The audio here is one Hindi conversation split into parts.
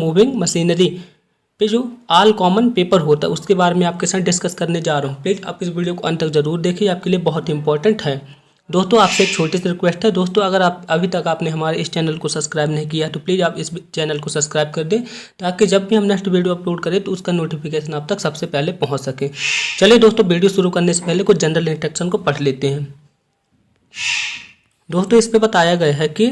मूविंग मशीनरी पे जो ऑल कॉमन पेपर होता है उसके बारे में आपके साथ डिस्कस करने जा रहा हूँ। प्लीज़ आप इस वीडियो को अंत तक जरूर देखिए, आपके लिए बहुत इंपॉर्टेंट है। दोस्तों आपसे एक छोटी सी रिक्वेस्ट है दोस्तों, अगर आप अभी तक आपने हमारे इस चैनल को सब्सक्राइब नहीं किया तो प्लीज़ आप इस चैनल को सब्सक्राइब कर दें, ताकि जब भी हम नेक्स्ट वीडियो अपलोड करें तो उसका नोटिफिकेशन आप तक सबसे पहले पहुंच सके। चलिए दोस्तों, वीडियो शुरू करने से पहले कुछ जनरल इंस्ट्रक्शन को पढ़ लेते हैं। दोस्तों इस पे बताया गया है कि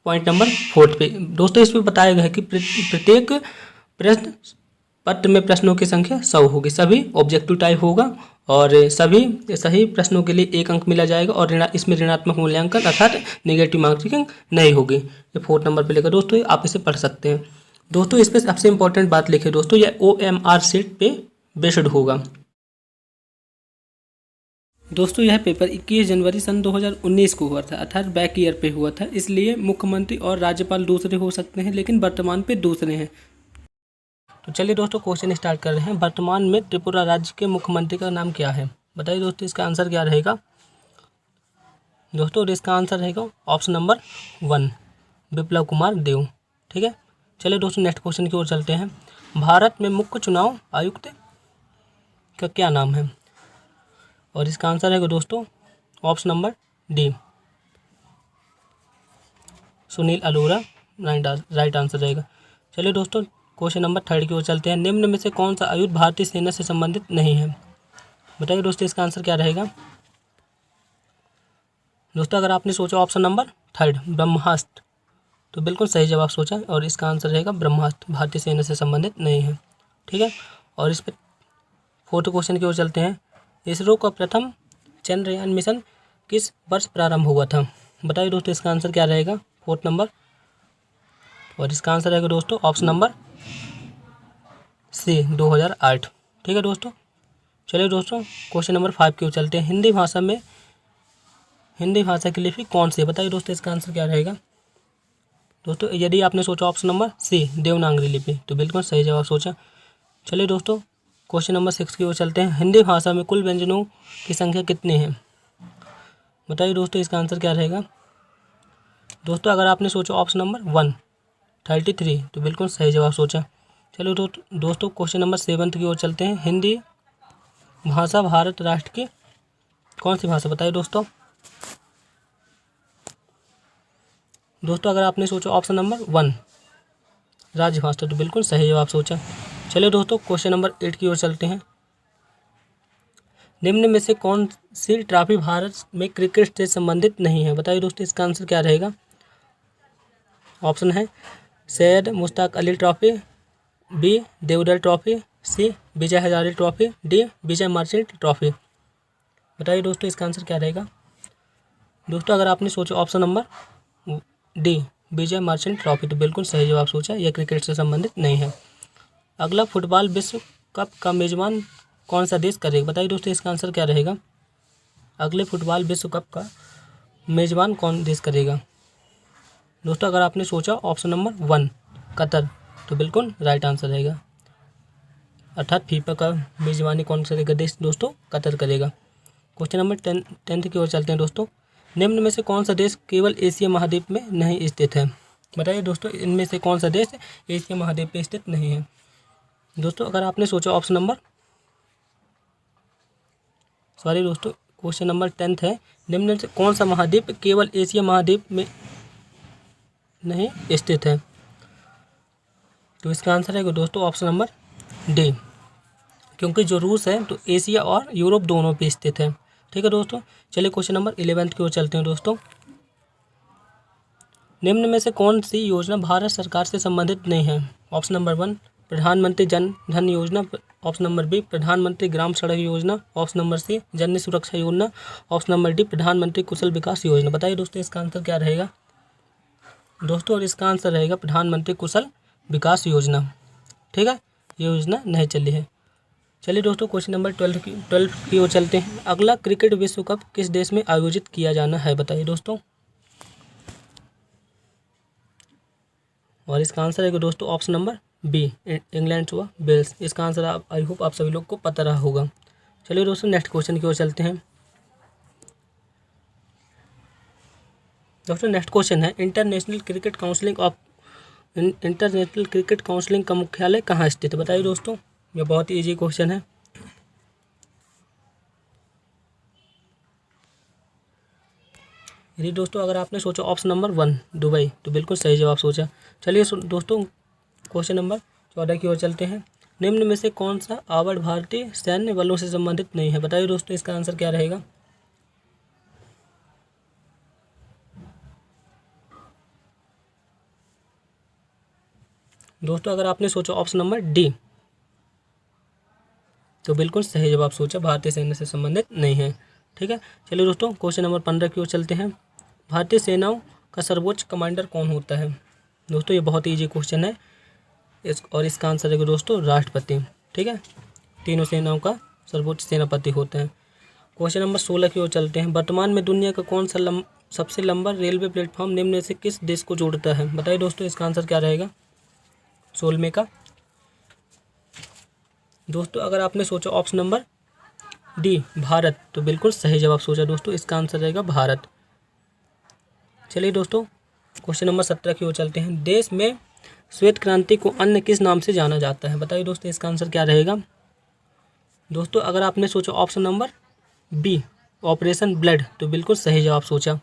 पॉइंट नंबर 4 पे दोस्तों इसमें बताया गया है कि प्रत्येक प्रश्न पत्र में प्रश्नों की संख्या 100 होगी, सभी ऑब्जेक्टिव टाइप होगा और सभी सही प्रश्नों के लिए 1 अंक मिला जाएगा और इसमें ऋणात्मक मूल्यांकन अर्थात नेगेटिव मार्किंग नहीं होगी। ये 4 नंबर पे लेकर दोस्तों आप इसे पढ़ सकते हैं। दोस्तों इस पर सबसे इंपॉर्टेंट बात लिखे दोस्तों, यह OMR सीट पे बेस्ड होगा। दोस्तों यह पेपर 21 जनवरी सन 2019 को हुआ था, अर्थात बैक ईयर पे हुआ था, इसलिए मुख्यमंत्री और राज्यपाल दूसरे हो सकते हैं लेकिन वर्तमान पे दूसरे हैं। तो चलिए दोस्तों क्वेश्चन स्टार्ट कर रहे हैं। वर्तमान में त्रिपुरा राज्य के मुख्यमंत्री का नाम क्या है? बताइए दोस्तों इसका आंसर क्या रहेगा। दोस्तों इसका आंसर रहेगा ऑप्शन नंबर 1 बिप्लब कुमार देव। ठीक है, चलिए दोस्तों नेक्स्ट क्वेश्चन की ओर चलते हैं। भारत में मुख्य चुनाव आयुक्त का क्या नाम है? और इसका आंसर रहेगा दोस्तों option number D Sunil Arora right answer रहेगा। चलिए दोस्तों क्वेश्चन नंबर 3 की ओर चलते हैं। निम्न में से कौन सा आयुध भारतीय सेना से संबंधित नहीं है? बताइए दोस्तों इसका आंसर क्या रहेगा। दोस्तों अगर आपने सोचा ऑप्शन नंबर 3 ब्रह्मास्त्र तो बिल्कुल सही जवाब सोचा और इसका आंसर रहेगा ब्रह्मास्त्र भारतीय सेना से संबंधित नहीं है। ठीक है, और इस पर 4th क्वेश्चन की ओर चलते हैं। इसरो का प्रथम चंद्रयान मिशन किस वर्ष प्रारंभ हुआ था? बताइए दोस्तों इसका आंसर क्या रहेगा 4th नंबर, और इसका आंसर रहेगा दोस्तों ऑप्शन नंबर सी 2008। ठीक है दोस्तों, चलिए दोस्तों क्वेश्चन नंबर 5 की ओर चलते हैं। हिंदी भाषा की लिपि कौन सी है? बताइए दोस्तों इसका आंसर क्या रहेगा। दोस्तों यदि आपने सोचा ऑप्शन नंबर सी देवनागरी लिपि तो बिल्कुल सही जवाब सोचा। चलिए दोस्तों क्वेश्चन नंबर 6 की ओर चलते हैं। हिंदी भाषा में कुल व्यंजनों की संख्या कितनी है? बताइए दोस्तों इसका आंसर क्या रहेगा। दोस्तों अगर आपने सोचा ऑप्शन नंबर 1 33 तो बिल्कुल सही जवाब सोचा। चलो दोस्तों क्वेश्चन नंबर 7 की ओर चलते हैं। हिंदी भाषा भारत राष्ट्र की कौन सी भाषा? बताइए दोस्तों अगर आपने सोचा ऑप्शन नंबर 1 राजभाषा तो बिल्कुल सही जवाब सोचा। चलिए दोस्तों क्वेश्चन नंबर 8 की ओर चलते हैं। निम्न में से कौन सी ट्रॉफी भारत में क्रिकेट से संबंधित नहीं है? बताइए दोस्तों इसका आंसर क्या रहेगा। ऑप्शन है Syed Mushtaq Ali trophy, B Deodhar trophy, C Vijay Hazare trophy, D Vijay Merchant trophy. बताइए दोस्तों इसका आंसर क्या रहेगा। दोस्तों अगर आपने सोचा option number D Vijay Merchant trophy तो बिल्कुल सही जवाब सोचा, यह क्रिकेट से संबंधित नहीं है। अगला फुटबॉल विश्व कप का मेजबान कौन सा देश करेगा? बताइए दोस्तों इसका आंसर क्या रहेगा। अगले फुटबॉल विश्व कप का मेजबान कौन देश करेगा? दोस्तों अगर आपने सोचा ऑप्शन नंबर 1 कतर तो बिल्कुल राइट आंसर रहेगा, अर्थात फीफा का मेजबानी कौन सा देश दोस्तों कतर करेगा। क्वेश्चन नंबर 10 की ओर चलते हैं दोस्तों। निम्न में से कौन सा देश केवल एशिया महाद्वीप में नहीं स्थित है? बताइए दोस्तों इनमें से कौन सा देश एशिया महाद्वीप में स्थित नहीं है। दोस्तों अगर आपने सोचा ऑप्शन नंबर दोस्तों क्वेश्चन नंबर 10 है। निम्न में से कौन सा महाद्वीप केवल एशिया महाद्वीप में नहीं स्थित है? तो इसका आंसर है दोस्तों ऑप्शन नंबर डी, क्योंकि जो रूस है तो एशिया और यूरोप दोनों पे स्थित है। ठीक है दोस्तों, चलिए क्वेश्चन नंबर 11 की ओर चलते हैं दोस्तों। निम्न में से कौन सी योजना भारत सरकार से संबंधित नहीं है? ऑप्शन नंबर 1 प्रधानमंत्री जन धन योजना, ऑप्शन नंबर बी प्रधानमंत्री ग्राम सड़क योजना, ऑप्शन नंबर सी जननी सुरक्षा योजना, ऑप्शन नंबर डी प्रधानमंत्री कुशल विकास योजना। बताइए दोस्तों इसका आंसर क्या रहेगा। दोस्तों और इसका आंसर रहेगा प्रधानमंत्री कुशल विकास योजना। ठीक है, ये योजना नहीं चली है। चलिए दोस्तों क्वेश्चन नंबर 12 की ओर चलते हैं। अगला क्रिकेट विश्व कप किस देश में आयोजित किया जाना है? बताइए दोस्तों, और इसका आंसर है दोस्तों ऑप्शन नंबर बी इंग्लैंड व वेल्स। इसका आंसर आई होप आप सभी लोग को पता रहा होगा। चलिए दोस्तों नेक्स्ट क्वेश्चन की ओर चलते हैं। दोस्तों नेक्स्ट क्वेश्चन है, इंटरनेशनल क्रिकेट काउंसिलिंग का मुख्यालय कहाँ स्थित है? बताइए दोस्तों, ये बहुत ही ईजी क्वेश्चन है। यदि दोस्तों अगर आपने सोचा ऑप्शन नंबर 1 दुबई, तो बिल्कुल सही जवाब सोचा। चलिए दोस्तों क्वेश्चन नंबर 14 की ओर चलते हैं। निम्न में से कौन सा अवार्ड भारतीय सैन्य बलों से संबंधित नहीं है? बताइए दोस्तों, इसका आंसर क्या रहेगा? दोस्तों अगर आपने सोचा ऑप्शन नंबर डी, तो बिल्कुल सही जवाब सोचा, भारतीय सैन्य से संबंधित नहीं है। ठीक है, चलिए दोस्तों क्वेश्चन नंबर 15 की ओर चलते हैं। भारतीय सेनाओं का सर्वोच्च कमांडर कौन होता है? दोस्तों ये बहुत ही ईजी क्वेश्चन है, और इसका आंसर है दोस्तों राष्ट्रपति। ठीक है, तीनों सेनाओं का सर्वोच्च सेनापति होता है। क्वेश्चन नंबर 16 की ओर चलते हैं। वर्तमान में दुनिया का कौन सा सबसे लंबा रेलवे प्लेटफॉर्म निम्न में से किस देश को जोड़ता है? बताइए दोस्तों, इसका आंसर क्या रहेगा 16वें का? दोस्तों अगर आपने सोचा ऑप्शन नंबर डी भारत, तो बिल्कुल सही जवाब सोचा दोस्तों, इसका आंसर रहेगा भारत। चलिए दोस्तों क्वेश्चन नंबर 17 की ओर चलते हैं। देश में श्वेत क्रांति को अन्य किस नाम से जाना जाता है? बताइए दोस्तों, इसका आंसर क्या रहेगा? दोस्तों अगर आपने सोचा option number B operation blood, तो बिल्कुल सही जवाब सोचा,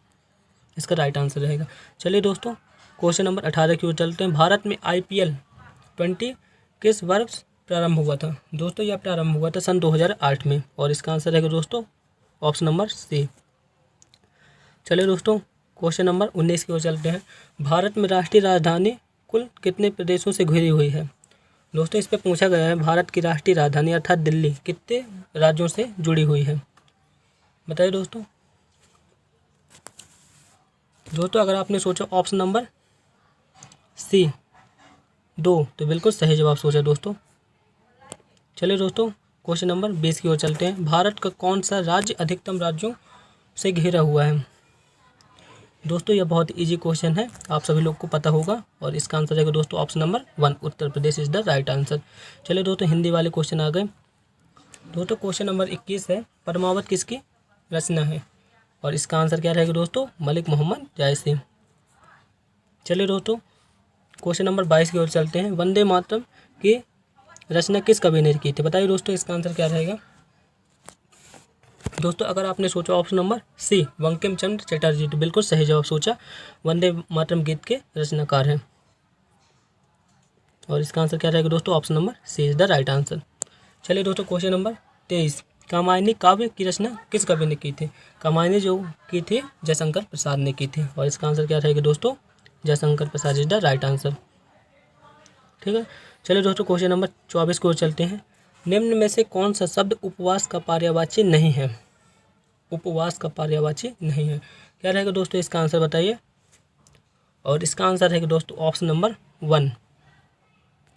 इसका राइट आंसर रहेगा। चलिए दोस्तों क्वेश्चन नंबर 18 की ओर चलते हैं। भारत में IPL 20 किस वर्ष प्रारंभ हुआ था? दोस्तों यह प्रारंभ हुआ था सन 2008 में, और इसका आंसर रहेगा दोस्तों ऑप्शन नंबर सी। चलिए दोस्तों क्वेश्चन नंबर 19 की ओर चलते हैं। भारत में राष्ट्रीय राजधानी कुल कितने प्रदेशों से घिरी हुई है? दोस्तों इस पे पूछा गया है, भारत की राष्ट्रीय राजधानी अर्थात दिल्ली कितने राज्यों से जुड़ी हुई है? बताइए दोस्तों। दोस्तों अगर आपने सोचा ऑप्शन नंबर सी 2, तो बिल्कुल सही जवाब सोचा दोस्तों। चलिए दोस्तों क्वेश्चन नंबर 20 की ओर चलते हैं। भारत का कौन सा राज्य अधिकतम राज्यों से घिरा हुआ है? दोस्तों यह बहुत इजी क्वेश्चन है, आप सभी लोग को पता होगा, और इसका आंसर रहेगा दोस्तों option number 1 Uttar Pradesh is the right answer. चलिए दोस्तों हिंदी वाले क्वेश्चन आ गए। दोस्तों क्वेश्चन नंबर 21 है, पद्मावत किसकी रचना है? और इसका आंसर क्या रहेगा दोस्तों? मलिक मोहम्मद जायसी। चलिए दोस्तों क्वेश्चन नंबर 22 की ओर चलते हैं। वंदे मातरम की रचना किस कवि ने की थी? बताइए दोस्तों, इसका आंसर क्या रहेगा? दोस्तों अगर आपने सोचा ऑप्शन नंबर सी बंकिम चंद्र चटर्जी, तो बिल्कुल सही जवाब सोचा, वंदे मातरम गीत के रचनाकार हैं, और इसका आंसर क्या रहेगा दोस्तों? Option number C is the right answer. चलिए दोस्तों क्वेश्चन नंबर 23, कामायनी काव्य की रचना किस कवि ने की थी? कामायनी जो की थी जयशंकर प्रसाद ने की थी, और इसका आंसर क्या रहेगा दोस्तों? Jaishankar Prasad is the right answer. ठीक है, चलिए दोस्तों क्वेश्चन नंबर 24 की ओर चलते हैं। निम्न में से कौन सा शब्द उपवास का पर्यायवाची नहीं है? उपवास का पर्यायवाची नहीं है, क्या रहेगा दोस्तों? इसका आंसर बताइए, और इसका आंसर रहेगा दोस्तों ऑप्शन नंबर 1।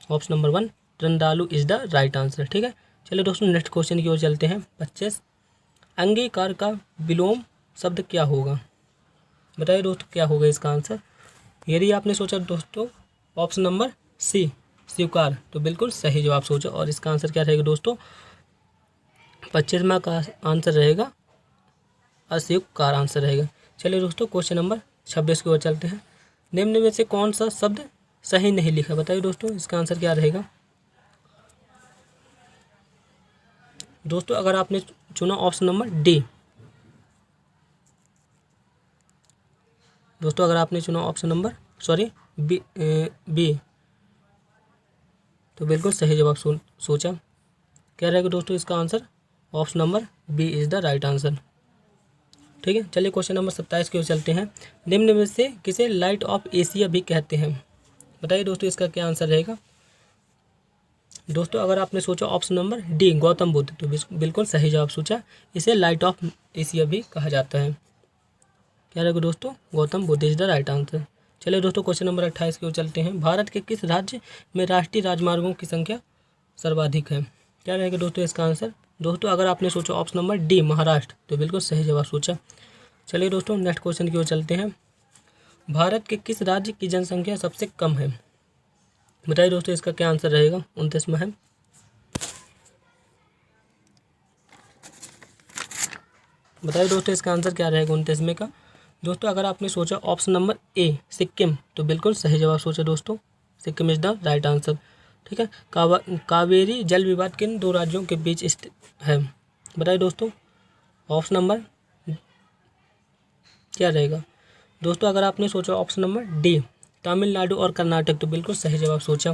ऑप्शन नंबर 1 रंदालू इज द राइट आंसर। ठीक है, चलिए दोस्तों नेक्स्ट क्वेश्चन की ओर चलते हैं। 25 अंगीकार का विलोम शब्द क्या होगा? बताइए दोस्तों क्या होगा इसका आंसर? यदि आपने सोचा दोस्तों ऑप्शन नंबर सी स्वीकार, तो बिल्कुल सही जवाब सोचा, और इसका आंसर क्या रहेगा दोस्तों? 25वां का आंसर रहेगा अस्वीकार आंसर रहेगा। चलिए दोस्तों क्वेश्चन नंबर 26 की ओर चलते हैं। निम्न में से कौन सा शब्द सही नहीं लिखा? बताइए दोस्तों, इसका आंसर क्या रहेगा? दोस्तों अगर आपने चुना ऑप्शन नंबर डी, दोस्तों अगर आपने चुना ऑप्शन नंबर बी, तो बिल्कुल सही जवाब सोचा, क्या रहेगा दोस्तों इसका answer? Option number B is the right answer. ठीक है, चलिए क्वेश्चन नंबर 27 की ओर चलते हैं। निम्न में से किसे लाइट ऑफ एशिया भी कहते हैं? बताइए दोस्तों, इसका क्या आंसर रहेगा? दोस्तों अगर आपने सोचा option number D Gautam Buddha, तो बिल्कुल सही जवाब सोचा, इसे लाइट ऑफ एशिया भी कहा जाता है, क्या रहेगा दोस्तों? Gautam Buddha is the right answer. चलिए दोस्तों क्वेश्चन नंबर 28 की ओर चलते हैं। भारत के किस राज्य में राष्ट्रीय राजमार्गों की संख्या सर्वाधिक है? क्या रहेगा दोस्तों इसका आंसर? दोस्तों अगर आपने सोचा ऑप्शन नंबर डी महाराष्ट्र, तो बिल्कुल सही जवाब सोचा। चलिए दोस्तों नेक्स्ट क्वेश्चन की ओर चलते हैं। भारत के किस राज्य की जनसंख्या सबसे कम है? बताइए दोस्तों, इसका क्या आंसर रहेगा? 29वां है। बताइए दोस्तों, इसका आंसर क्या रहेगा 29वें का? दोस्तों अगर आपने सोचा ऑप्शन नंबर ए सिक्किम तो बिल्कुल सही जवाब सोचा दोस्तों, Sikkim is the right answer. ठीक है, कावेरी जल विवाद किन दो राज्यों के बीच स्थित है, बताइए दोस्तों। ऑप्शन नंबर क्या रहेगा दोस्तों, अगर आपने सोचा ऑप्शन नंबर डी तमिलनाडु और कर्नाटक तो बिल्कुल सही जवाब सोचा।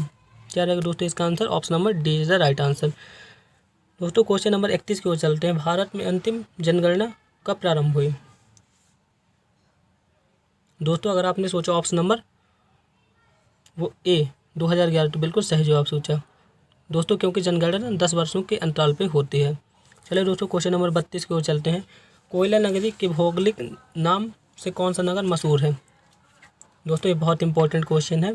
क्या रहेगा दोस्तों इसका answer, option number D is the right answer. दोस्तों क्वेश्चन नंबर 31 की ओर चलते हैं। भारत में अंतिम जनगणना कब प्रारंभ हुई। दोस्तों अगर आपने सोचा ऑप्शन नंबर वो ए 2011 तो बिल्कुल सही जवाब सोचा दोस्तों, क्योंकि जनगणना 10 वर्षों के अंतराल पे होती है। चलिए दोस्तों क्वेश्चन नंबर 32 की ओर चलते हैं। कोयला नगरी के भौगोलिक नाम से कौन सा नगर मशहूर है। दोस्तों ये बहुत इंपॉर्टेंट क्वेश्चन है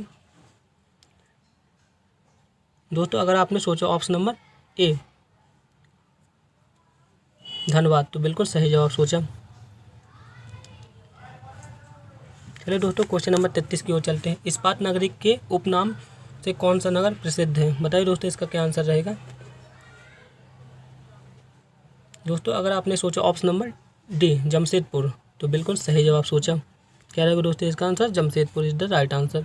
दोस्तों, अगर आपने सोचा ऑप्शन नंबर ए धनबाद तो बिल्कुल सही जवाब सोचा। चलिए दोस्तों क्वेश्चन नंबर 33 की ओर चलते हैं। इस्पात नगरी के उपनाम से कौन सा नगर प्रसिद्ध है, बताइए दोस्तों इसका क्या आंसर रहेगा। दोस्तों अगर आपने सोचा ऑप्शन नंबर डी जमशेदपुर तो बिल्कुल सही जवाब सोचा। क्या रहेगा दोस्तों इसका answer, Jamshedpur is the right answer.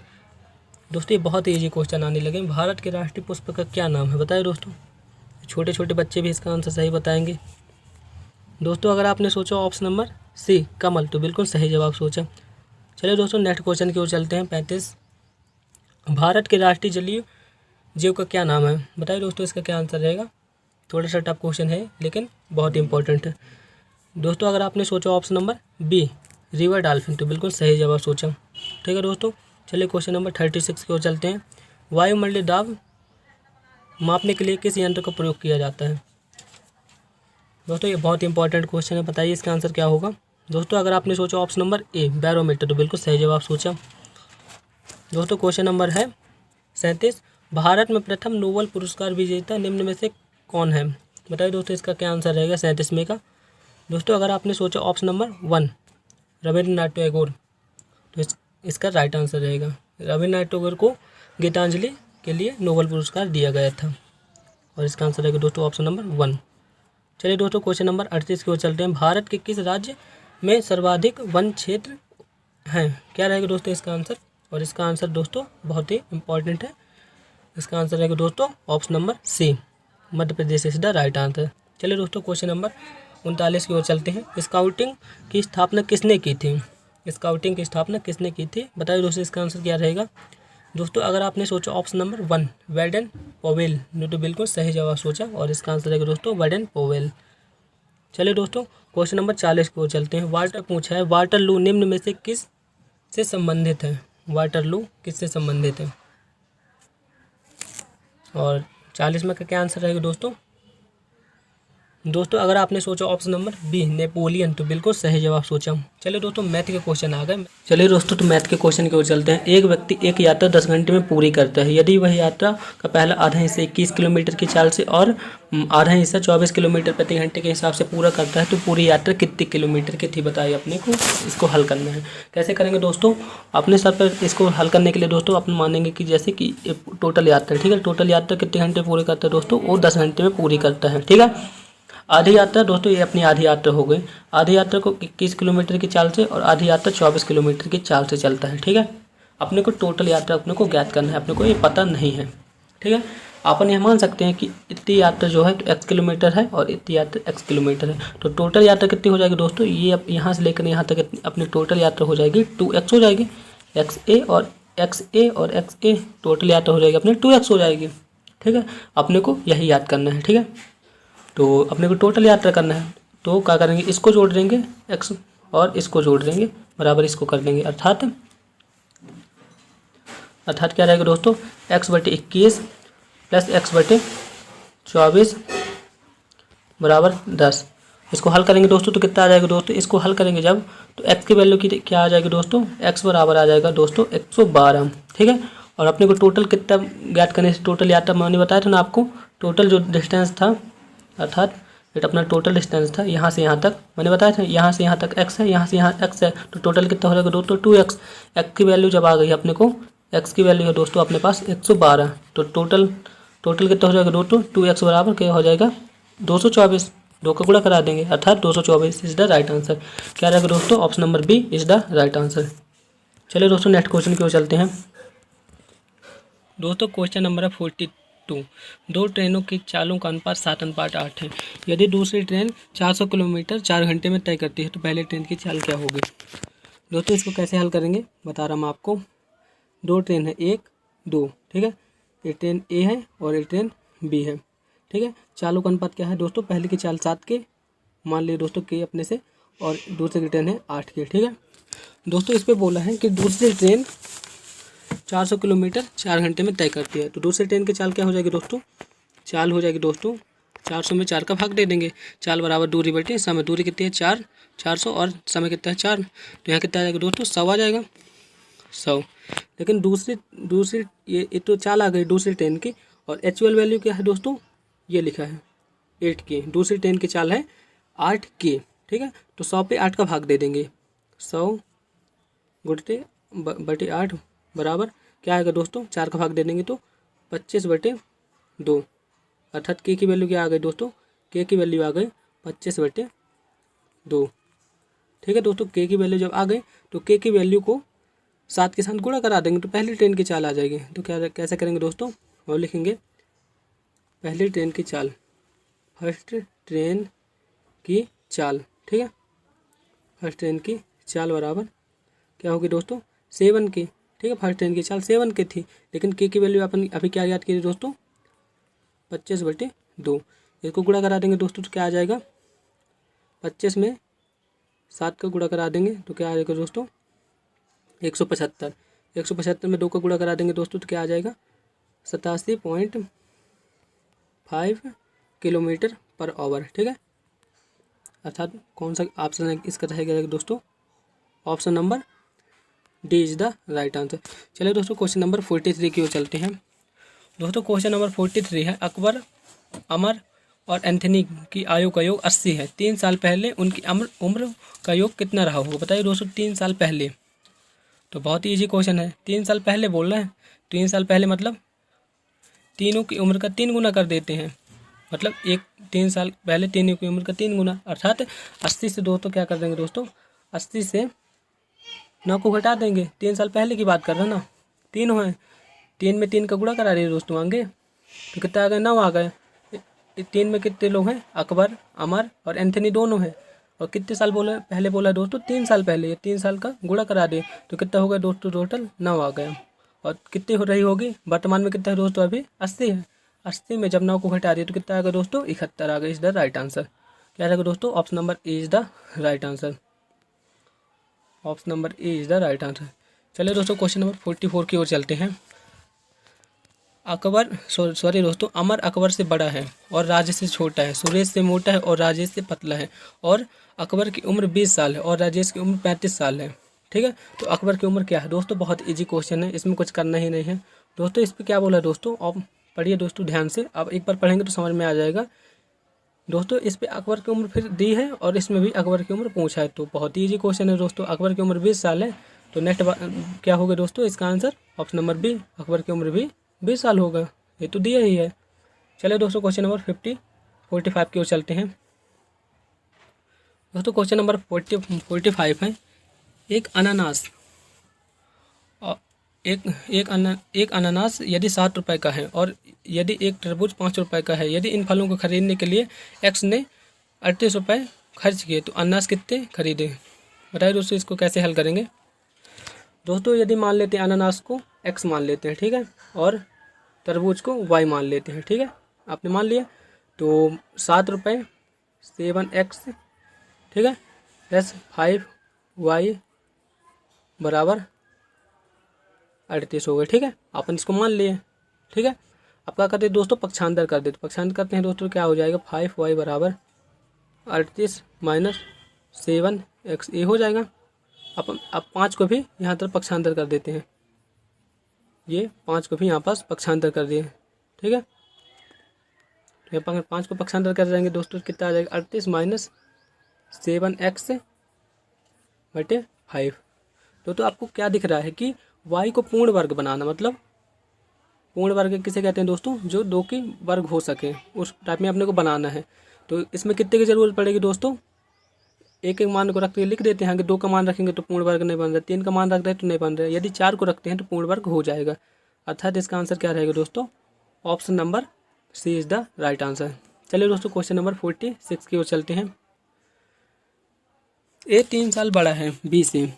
दोस्तों ये बहुत ईजी क्वेश्चन आने लगे। भारत के राष्ट्रीय पुष्प का क्या नाम है, बताइए दोस्तों। छोटे छोटे बच्चे भी इसका आंसर सही बताएंगे। दोस्तों अगर आपने सोचा ऑप्शन नंबर सी कमल तो बिल्कुल सही जवाब सोचा। चलिए दोस्तों नेक्स्ट क्वेश्चन की ओर चलते हैं। 35 भारत के राष्ट्रीय जलीय जीव का क्या नाम है, बताइए दोस्तों इसका क्या आंसर रहेगा। थोड़ा सा टफ क्वेश्चन है लेकिन बहुत इंपॉर्टेंट है दोस्तों। अगर आपने सोचा option number B river dolphin तो बिल्कुल सही जवाब सोचा। ठीक है दोस्तों, चलिए क्वेश्चन नंबर 36 की ओर चलते हैं। वायुमंडलीय दाब मापने के लिए किस यंत्र का प्रयोग किया जाता है। दोस्तों ये बहुत इंपॉर्टेंट क्वेश्चन है, बताइए इसका आंसर क्या होगा। दोस्तों अगर आपने सोचा ऑप्शन नंबर ए बैरोमीटर तो बिल्कुल सही जवाब सोचा। दोस्तों क्वेश्चन नंबर है 37 भारत में प्रथम नोबेल पुरस्कार विजेता निम्न में से कौन है, बताइए दोस्तों इसका क्या आंसर रहेगा 37 में का। दोस्तों अगर आपने सोचा ऑप्शन नंबर 1 रविंद्रनाथ टैगोर तो इसका राइट आंसर रहेगा। रविंद्रनाथ टैगोर को गीतांजलि के लिए नोबेल पुरस्कार दिया गया था और इसका आंसर रहेगा दोस्तों ऑप्शन नंबर 1। चलिए दोस्तों क्वेश्चन नंबर 38 की ओर चलते हैं। भारत के किस राज्य में सर्वाधिक वन क्षेत्र हैं, क्या रहेगा दोस्तों इसका आंसर, और इसका आंसर दोस्तों बहुत ही इंपॉर्टेंट है। इसका आंसर रहेगा दोस्तों option number C Madhya Pradesh is the right answer. चलिए दोस्तों क्वेश्चन नंबर 39 की ओर चलते हैं। स्काउटिंग की स्थापना किसने की थी, स्काउटिंग की स्थापना किसने की थी, बताइए दोस्तों इसका आंसर क्या रहेगा। दोस्तों अगर आपने सोचा ऑप्शन नंबर 1 वेडन पोवेल तो बिल्कुल सही जवाब सोचा और इसका आंसर रहेगा दोस्तों वेडन पोवेल। चलिए दोस्तों क्वेश्चन नंबर 40 की ओर चलते हैं। वाटर पूछा है वाटरलू निम्न में से किस से संबंधित है, वाटरलू किससे संबंधित है, और 40 में का क्या आंसर रहेगा दोस्तों। दोस्तों अगर आपने सोचा ऑप्शन नंबर बी नेपोलियन तो बिल्कुल सही जवाब सोचा। चलिए दोस्तों मैथ के क्वेश्चन आ गए। चलिए दोस्तों तो मैथ के क्वेश्चन की ओर चलते हैं। एक व्यक्ति एक यात्रा 10 घंटे में पूरी करता है। यदि वह यात्रा का पहला आधा हिस्सा 21 किलोमीटर की चाल से और आधा हिस्सा 24 किलोमीटर प्रति घंटे के हिसाब से पूरा करता है तो पूरी यात्रा कितने किलोमीटर की थी, बताइए अपने को। इसको हल करना है, कैसे करेंगे दोस्तों, अपने सर पर इसको हल करने के लिए दोस्तों अपन मानेंगे कि जैसे कि टोटल यात्रा, ठीक है, टोटल यात्रा कितने घंटे पूरी करता है दोस्तों, वो 10 घंटे में पूरी करता है। ठीक है, आधी यात्रा दोस्तों ये अपनी आधी यात्रा हो गई। आधी यात्रा को 21 किलोमीटर की चाल से और आधी यात्रा 24 किलोमीटर की चाल से चलता है। ठीक है, अपने को टोटल यात्रा अपने को ज्ञात करना है, अपने को ये पता नहीं है। ठीक है, अपन यह मान सकते हैं कि इतनी यात्रा जो है तो x किलोमीटर है और इतनी यात्रा x किलोमीटर है, तो टोटल यात्रा कितनी हो जाएगी दोस्तों, ये अब यहाँ से लेकर यहाँ तक अपनी टोटल यात्रा हो जाएगी 2x हो जाएगी। XA और XA टोटल यात्रा हो जाएगी अपनी 2x हो जाएगी। ठीक है, अपने को यही याद करना है। ठीक है, तो अपने को टोटल यात्रा करना है तो क्या करेंगे, इसको जोड़ देंगे x और इसको जोड़ देंगे बराबर इसको कर देंगे, अर्थात क्या रहेगा दोस्तों x/21 प्लस x/24 बराबर 10। इसको हल करेंगे दोस्तों तो कितना आ जाएगा दोस्तों, इसको हल करेंगे जब तो x की वैल्यू की क्या आ जाएगी दोस्तों, x बराबर आ जाएगा दोस्तों 112। ठीक है, और अपने को टोटल कितना ज्ञात करने से, टोटल यात्रा मैंने बताया था ना आपको, टोटल जो डिस्टेंस था अर्थात ये अपना टोटल डिस्टेंस था यहाँ से यहाँ तक, मैंने बताया था यहाँ से यहाँ तक x है, यहाँ से यहाँ x है, तो टोटल कितना हो जाएगा दोस्तों 2x। x की वैल्यू जब आ गई अपने को, x की वैल्यू है दोस्तों अपने पास 112, तो टोटल कितना हो जाएगा दोस्तों 2x बराबर क्या हो जाएगा 224। 2 का गुणा करा देंगे, अर्थात 224 इज द राइट आंसर। क्या रहेगा दोस्तों? Option number B is the right answer. चलिए दोस्तों नेक्स्ट क्वेश्चन की ओर चलते हैं। दोस्तों क्वेश्चन नंबर है 42। 2 ट्रेनों की चालों का अनुपात 7:8 है। यदि दूसरी ट्रेन 400 किलोमीटर 4 घंटे में तय करती है तो पहले ट्रेन की चाल क्या होगी? दोस्तों इसको कैसे हल करेंगे बता रहा हूँ मैं आपको। 2 ट्रेन है, 1 2, ठीक है। ये ट्रेन ए है और ये ट्रेन बी है, ठीक है। चालों का अनुपात क्या है दोस्तों? पहले की चाल 7 के मान लिए दोस्तों के अपने से, और दूसरे की ट्रेन है 8 के, ठीक है। दोस्तों इस पे बोला है कि दूसरी ट्रेन 400 किलोमीटर 4 घंटे में तय करती है, तो दूसरी ट्रेन की चाल क्या हो जाएगी दोस्तों? चाल हो जाएगी दोस्तों 400 में 4 का भाग दे देंगे। चाल बराबर दूरी बटे समय। दूरी कितनी है? 400 और समय कितना है? 4। तो यहाँ कितना आ जाएगा दोस्तों? 100 आ जाएगा, 100। लेकिन दूसरी ये तो चाल आ गई दूसरी ट्रेन की, और एक्चुअल वैल्यू क्या है दोस्तों? ये लिखा है 8 के। दूसरी ट्रेन की चाल है 8 के, ठीक है। तो 100 पे 8 का भाग दे देंगे। 100 गुणते बटे 8 बराबर क्या आएगा दोस्तों? 4 का भाग दे देंगे तो 25/2, अर्थात के की वैल्यू क्या आ गई दोस्तों? के की वैल्यू आ गई 25/2, ठीक है दोस्तों। के की वैल्यू जब आ गई तो के की वैल्यू को 7 के साथ गुणा करा देंगे तो पहली ट्रेन की चाल आ जाएगी। तो क्या कैसे करेंगे दोस्तों? और लिखेंगे पहली ट्रेन की चाल, फर्स्ट ट्रेन की चाल, ठीक है। फर्स्ट ट्रेन की चाल बराबर क्या होगी दोस्तों? 7 के, ठीक है। फर्स्ट ट्रेन की चाल 7 की थी, लेकिन के की वैल्यू अपन अभी क्या याद कीजिए दोस्तों? 25/2। इसको गुणा करा देंगे दोस्तों तो क्या आ जाएगा? 25 में 7 का गुणा करा देंगे तो क्या आ जाएगा दोस्तों? 175। 175 में 2 का गुणा करा देंगे दोस्तों तो क्या आ जाएगा? 87.5 किलोमीटर पर आवर, ठीक है। अर्थात कौन सा ऑप्शन है इसका रहेगा दोस्तों? Option number D is the right answer. चलिए दोस्तों क्वेश्चन नंबर 43 की ओर चलते हैं। दोस्तों क्वेश्चन नंबर 43 है, अकबर, अमर और एंथनी की आयु का योग 80 है। 3 साल पहले उनकी उम्र का योग कितना रहा होगा? बताइए दोस्तों 3 साल पहले। तो बहुत ही ईजी क्वेश्चन है। 3 साल पहले बोल रहे हैं, 3 साल पहले मतलब तीनों की उम्र का 3 गुना कर देते हैं, मतलब 3 साल पहले तीनों की उम्र का 3 गुना, अर्थात 80 से दोस्तों क्या कर देंगे दोस्तों? 80 से 9 को घटा देंगे। 3 साल पहले की बात कर रहे हैं ना, 3 है, 3 में 3 का गुणा करा रही है दोस्तों आगे, तो कितना आ गए? 9 आ गए। 3 में कितने लोग हैं? अकबर, अमर और एंथनी दोनों हैं। और कितने साल बोला पहले बोला दोस्तों? 3 साल पहले। ये 3 साल का गुणा करा दे तो कितना हो गया दोस्तों? टोटल 9 आ गया। और कितनी हो रही होगी वर्तमान में? कितना है दोस्तों? अभी 80 है। 80 में जब 9 को घटा दिए तो कितना आएगा दोस्तों? 71 आ गया। Is the right answer. क्या रहेगा दोस्तों? Option number A is the right answer. Option number A is the right answer. चलिए दोस्तों क्वेश्चन नंबर 44 की ओर चलते हैं। अकबर सॉरी दोस्तों, अमर अकबर से बड़ा है और राजेश से छोटा है, सुरेश से मोटा है और राजेश से पतला है, और अकबर की उम्र 20 साल है और राजेश की उम्र 35 साल है, ठीक है। तो अकबर की उम्र क्या है दोस्तों? बहुत इजी क्वेश्चन है, इसमें कुछ करना ही नहीं है दोस्तों। इस पर क्या बोला दोस्तों? आप पढ़िए दोस्तों ध्यान से, अब एक बार पढ़ेंगे तो समझ में आ जाएगा दोस्तों। इस पे अकबर की उम्र फिर दी है और इसमें भी अकबर की उम्र पूछा है, तो बहुत ही ईजी क्वेश्चन है दोस्तों। अकबर की उम्र 20 साल है, तो नेक्स्ट क्या होगा दोस्तों? इसका answer option number B, Akbar की उम्र भी 20 साल होगा, ये तो दिया ही है। चलिए दोस्तों क्वेश्चन नंबर 45 की ओर चलते हैं। दोस्तों क्वेश्चन नंबर 45 है, एक अनानास एक अनानास यदि 7 रुपए का है और यदि एक तरबूज 5 रुपए का है, यदि इन फलों को खरीदने के लिए एक्स ने 38 रुपये खर्च किए तो अनानास कितने खरीदे? बताइए दोस्तों इसको कैसे हल करेंगे। दोस्तों यदि मान लेते हैं अनानास को एक्स मान लेते हैं, ठीक है, और तरबूज को वाई मान लेते हैं, ठीक है, आपने मान लिया, तो 7 रुपये 7x, ठीक है, प्लस 5y बराबर 38 हो गए, ठीक है, अपन इसको मान लिए, ठीक है। अब क्या करते हैं दोस्तों? पक्षांतर कर देते, पक्षांतर करते हैं दोस्तों, क्या हो जाएगा? 5y बराबर 38 माइनस 7x, ये हो जाएगा। अब 5 को भी यहाँ तरफ पक्षांतर कर देते हैं, ये 5 को भी यहाँ पास पक्षांतर कर दिए, ठीक है। तो यहाँ 5 को पक्षांतर कर देंगे दोस्तों, कितना आ जाएगा? 38 माइनस 7x बटे 5। तो आपको क्या दिख रहा है कि y को पूर्ण वर्ग बनाना, मतलब पूर्ण वर्ग किसे कहते हैं दोस्तों? जो 2 की वर्ग हो सके, उस टाइप में अपने को बनाना है। तो इसमें कितने की ज़रूरत पड़ेगी दोस्तों, एक एक मान को रख के लिख देते हैं। अगर 2 का मान रखेंगे तो पूर्ण वर्ग नहीं बन रहा, 3 का मान रख रहे हैं तो नहीं बन रहा है, यदि 4 को रखते हैं तो पूर्ण वर्ग हो जाएगा। अर्थात इसका आंसर क्या रहेगा दोस्तों, option number C is the right answer. चलिए दोस्तों क्वेश्चन नंबर 46 की ओर चलते हैं। ए 3 साल बड़ा है बी से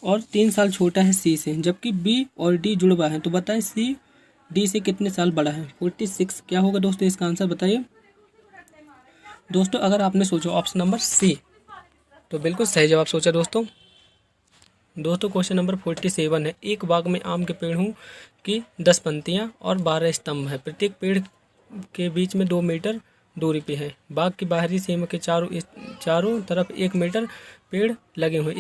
और 3 साल छोटा है सी से, जबकि बी और डी जुड़वा है, तो बताएं सी डी से कितने साल बड़ा है। 46 क्या होगा दोस्तों इसका आंसर बताइए। दोस्तों अगर आपने सोचा ऑप्शन नंबर सी तो बिल्कुल सही जवाब सोचा दोस्तों। दोस्तों क्वेश्चन नंबर 47 है। एक बाग में आम के पेड़ हूँ की 10 पंक्तियाँ और 12 स्तंभ है, प्रत्येक पेड़ के बीच में 2 मीटर दूरी पे है। बाग की बाहरी सीमा के चारों तरफ 1 मीटर पेड़ लगे हुए।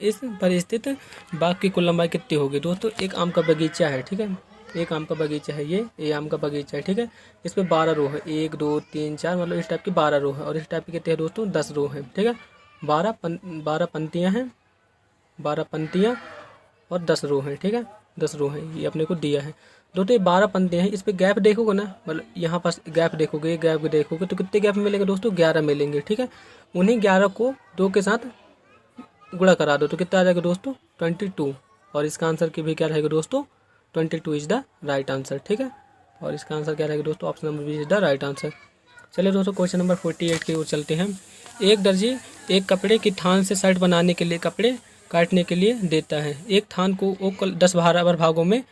इस पर स्थित बाग की कुल लंबाई कितनी होगी। दोस्तों एक आम का बगीचा है, ठीक है, एक आम का बगीचा है, ये आम का बगीचा है, ठीक है। इस पर 12 रो है, 1 2 3 4, मतलब इस टाइप की 12 रो है, और इस टाइप की कितने हैं दोस्तों 10 रो है, ठीक है। 12 पंक्तियाँ हैं, 12 पंक्तियाँ और 10 रो हैं, ठीक है, 10 रो हैं, ये अपने को दिया है। दोस्तों ये 12 पंक्तियाँ हैं, इस पर गैप देखोगे ना, मतलब यहाँ पास गैप देखोगे, गैप देखोगे तो कितने गैप मिलेंगे दोस्तों, 11 मिलेंगे, ठीक है। उन्हीं 11 को 2 के साथ गुणा करा दो तो कितना आ जाएगा दोस्तों 22, और इसका आंसर की भी क्या रहेगा दोस्तों 22 इज द राइट आंसर, ठीक है। और इसका आंसर क्या रहेगा दोस्तों, option number B is the right answer. चलिए दोस्तों क्वेश्चन नंबर 48 की ओर चलते हैं। एक दर्जी एक कपड़े की थान से शर्ट बनाने के लिए कपड़े काटने के लिए देता है। एक थान को वो 10 बराबर भागों में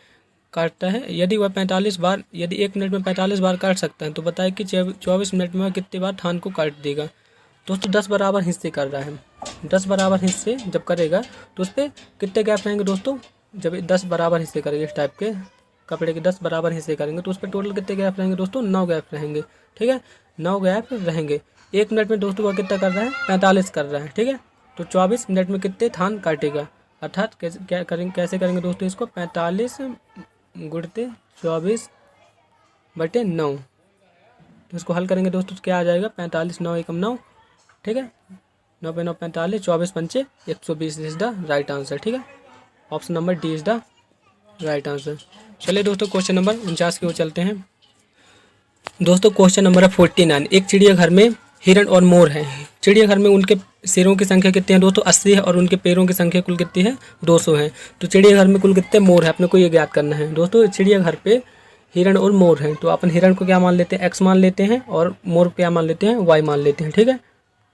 काटता है। यदि वह 45 बार, यदि 1 मिनट में 45 बार काट सकता है तो बताए कि 24 मिनट में कितनी बार थान को काट देगा। दोस्तों 10 बराबर हिस्से कर रहा है, 10 बराबर हिस्से जब करेगा तो उस पर कितने गैप रहेंगे दोस्तों, जब 10 बराबर हिस्से करेंगे, इस टाइप के कपड़े के 10 बराबर हिस्से करेंगे तो उस पर टोटल कितने गैप रहेंगे दोस्तों 9 गैप रहेंगे, ठीक है, 9 गैप रहेंगे। 1 मिनट में दोस्तों वह कितना कर रहा है 45 कर रहा है, ठीक है, तो 24 मिनट में कितने थान काटेगा। अर्थात कैसे करेंगे दोस्तों इसको 45 गुणते 24/9, तो इसको हल करेंगे दोस्तों तो क्या आ जाएगा 45 9 एकम 9, ठीक है, 9 पे 9 45, 24 पंचे 120 इज द राइट आंसर, ठीक है, option number D is the right answer. चलिए दोस्तों क्वेश्चन नंबर 49 की ओर चलते हैं। दोस्तों क्वेश्चन नंबर 49। एक चिड़ियाघर में हिरण और मोर है। चिड़ियाघर में उनके सिरों की संख्या कितनी है दोस्तों 80 है, और उनके पैरों की संख्या कुल कितनी है 200 है। तो चिड़ियाघर में कुल कितने मोर है अपने को ये ज्ञात करना है। दोस्तों चिड़ियाघर पे हिरण और मोर हैं, तो अपन हिरण को क्या मान लेते हैं x मान लेते हैं, और मोर क्या मान लेते हैं y मान लेते हैं, ठीक है,